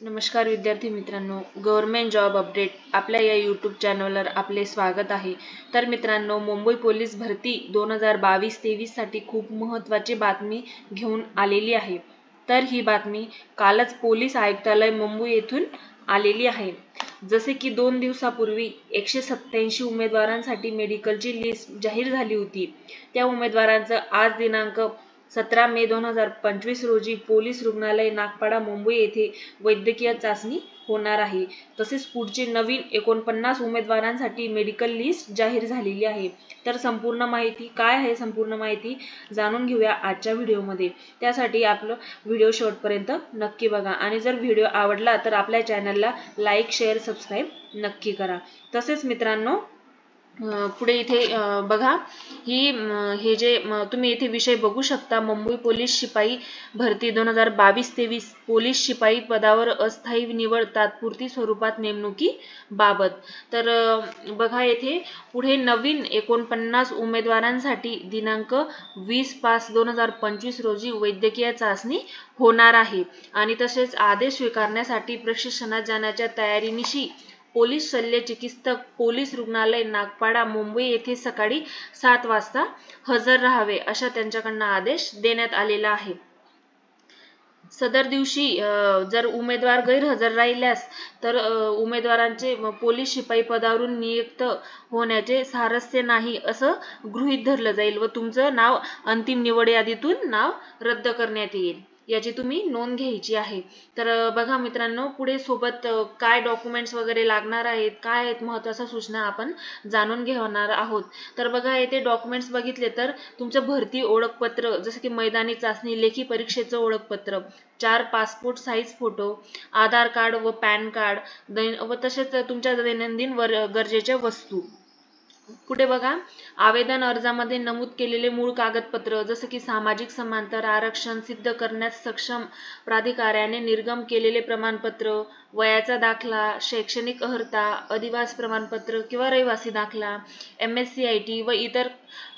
नमस्कार विद्यार्थी मित्रांनो, गव्हर्नमेंट जॉब अपडेट आपल्या या यूट्यूब चॅनलवर आपले स्वागत आहे। तर मित्रांनो, मुंबई पोलीस भरती 2022-23 साठी खूप महत्त्वाची बातमी घेऊन आलेली आहे। तर ही बातमी कालच पोलीस आयुक्तालय मुंबई येथून आलेली आहे। जसे की 2 दिवसापूर्वी 187 उमेदवारांसाठी मेडिकलची लिस्ट जाहीर झाली होती। त्या उमेदवारांचं आज दिनांक 17 मे 2025 रोजी पोलीस रुग्णालय नागपाडा मुंबई येथे वैद्यकीय चाचणी होणार आहे। तसेच पुढचे नवीन 49 उमेदवारांसाठी मेडिकल लिस्ट जाहीर झालेली आहे। तर संपूर्ण माहिती काय आहे, संपूर्ण माहिती जाणून घेऊया आजच्या व्हिडिओमध्ये। त्यासाठी आपलं व्हिडिओ शेवटपर्यंत नक्की बघा आणि जर व्हिडिओ आवडला तर आपल्या चॅनलला लाईक, शेअर, सबस्क्राईब नक्की करा। तसेच मित्रांनो, पुढे इथे बघा, हे जे तुम्ही इथे विषय बघू शकता, मुंबई पोलीस शिपाई भरती 2022-23 पोलीस शिपाई पदावर अस्थायी निवड तात्पुरती स्वरूपात नेमणुकी बाबत। तर बघा, येथे पुढे नवीन 49 उमेदवारांसाठी दिनांक 20/5/2025 रोजी वैद्यकीय चाचणी होणार आहे आणि तसेच आदेश स्वीकारण्यासाठी प्रशिक्षणात जाण्याच्या तयारीनिशी पोलीस शल्य चिकित्सक पोलीस रुग्णालय नागपाडा मुंबई येथे सकाळी 7 वाजता हजर राहावे अशा त्यांच्याकडून आदेश देण्यात आलेला आहे। सदर दिवशी जर उमेदवार गैरहजर राहिल्यास तर उमेदवारांचे पोलीस शिपाई पदावरून नियुक्त होण्याचे स्वारस्य नाही असं गृहीत धरलं जाईल व तुमचं नाव अंतिम निवड यादीतून नाव रद्द करण्यात येईल, याची तुम्ही नोंद घ्यायची आहे। तर बघा मित्रांनो, पुढे सोबत काय डॉक्युमेंट्स वगैरे लागणार आहेत, काय आहेत महत्त्वाच्या सूचना आपण जाणून घेणार आहोत। तर बघा, येथे डॉक्युमेंट्स बघितले तर तुमचं भरती ओळखपत्र, जसे की मैदानी चाचणी लेखी परीक्षेचं ओळखपत्र, 4 पासपोर्ट साईज फोटो, आधार कार्ड व पॅन कार्ड व तसेच तुमच्या दैनंदिन गरजेच्या वस्तू। पुढे बघा, आवेदन अर्जामध्ये नमूद केलेले मूळ कागदपत्र, जसे की सामाजिक समांतर आरक्षण सिद्ध करण्यास सक्षम प्राधिकाऱ्याने निर्गम केलेले प्रमाणपत्र, वयाचा दाखला, शैक्षणिक अर्हता, अधिवास प्रमाणपत्र किंवा रहिवासी दाखला, MSc/IT व इतर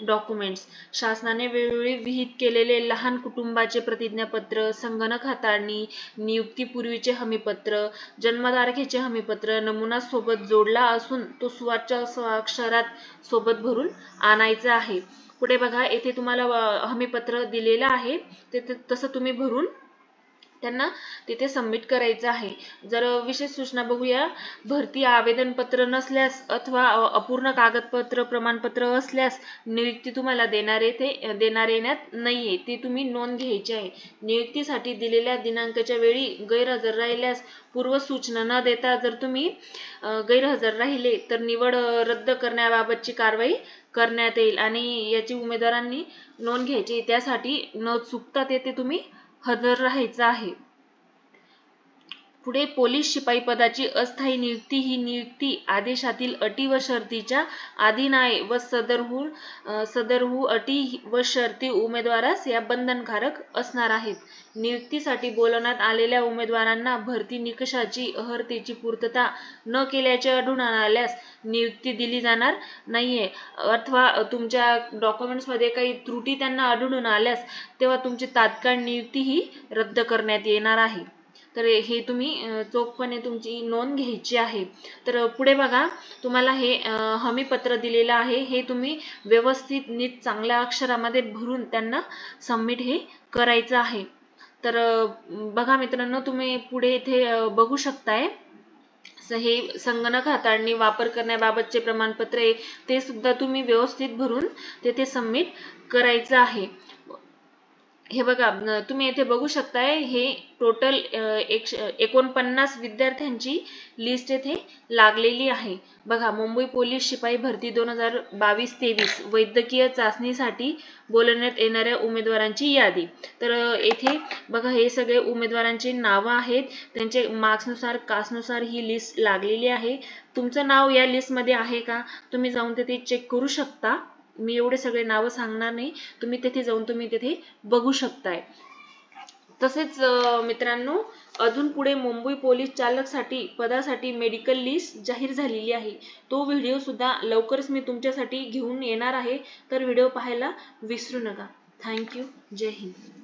डॉक्युमेंट्स, शासनाने वेळोवेळी विहित केलेले लहान कुटुंबाचे प्रतिज्ञापत्र, संगणक हाताळणी, नियुक्तीपूर्वीचे हमीपत्र, जन्मतारखेचे हमीपत्र नमुना सोबत जोडला असून तो सुवाच्य स्वाक्षरात सोबत भरून आणायचा आहे। पुढे बघा, येथे तुम्हाला हमीपत्र दिलेलं आहे ते तसं तुम्ही भरून त्यांना तिथे सबमिट करायचं आहे। जर विशेष सूचना बघूया, भरती आवेदन पत्र नसल्यास अथवा अपूर्ण कागदपत्र प्रमाणपत्र असल्यास नियुक्ती तुम्हाला देणार येण्यात नाहीये, ती तुम्ही नोंद घ्यायची आहे। नियुक्तीसाठी दिलेल्या दिनांकाच्या वेळी गैरहजर राहिल्यास पूर्व सूचना न देता जर तुम्ही गैरहजर राहिले तर निवड रद्द करण्याबाबतची कारवाई करण्यात येईल आणि याची उमेदवारांनी नोंद घ्यायची। त्यासाठी न चुकता तेथे तुम्ही हजर राहायचं आहे। पुढे, पोलीस शिपाई पदाची अस्थायी नियुक्ती ही नियुक्ती आदेशातील अटी व शर्तीच्या अधीन आहे व सदरहू अटी व शर्ती उमेदवारास या बंधनकारक असणार आहेत। नियुक्तीसाठी बोलवण्यात आलेल्या उमेदवारांना भरती निकषाची अर्हतेची पूर्तता न केल्याचे आढळून आल्यास नियुक्ती दिली जाणार नाहीये अथवा तुमच्या डॉक्युमेंट्समध्ये काही त्रुटी त्यांना आढळून आल्यास तेव्हा तुमची तात्काळ नियुक्ती ही रद्द करण्यात येणार आहे। तर हे तुम्ही चोखपणे तुमची नोंद घ्यायची आहे। तर पुढे बघा, तुम्हाला हे हमीपत्र दिलेलं आहे, हे तुम्ही व्यवस्थित नीट चांगल्या अक्षरामध्ये भरून त्यांना सबमिट हे करायचं आहे। तर बघा मित्रांनो, तुम्ही पुढे इथे बघू शकताय, हे संगणक हाताळणी वापर करण्याबाबतचे प्रमाणपत्र आहे, ते सुद्धा तुम्ही व्यवस्थित भरून तेथे सबमिट करायचं आहे। हे बघा, तुम्ही येथे बघू शकताय, हे टोटल 49 विद्यार्थ्यांची लिस्ट येथे लागलेली आहे। बघा, मुंबई पोलीस शिपाई भरती 2022-23 वैद्यकीय चाचणीसाठी बोलवण्यात येणाऱ्या उमेदवारांची यादी। तर येथे बघा, हे सगळे उमेदवारांची नावं आहेत, त्यांचे मार्क्सनुसार कास्टनुसार ही लिस्ट लागलेली आहे। तुमचं नाव या लिस्टमध्ये आहे का, तुम्ही जाऊन तिथे चेक करू शकता। मी एवढे सगळे नावं सांगणार नाही, तुम्ही तिथे जाऊन तुम्ही तिथे बघू शकताय। तसेच मित्रांनो, अजून पुढे मुंबई पोलीस चालक पदासाठी मेडिकल लिस्ट जाहीर झालेली आहे। तो व्हिडिओ सुद्धा लवकरच मी तुमच्यासाठी घेऊन येणार आहे, तर व्हिडिओ पाहायला विसरू नका। Thank you. जय हिंद।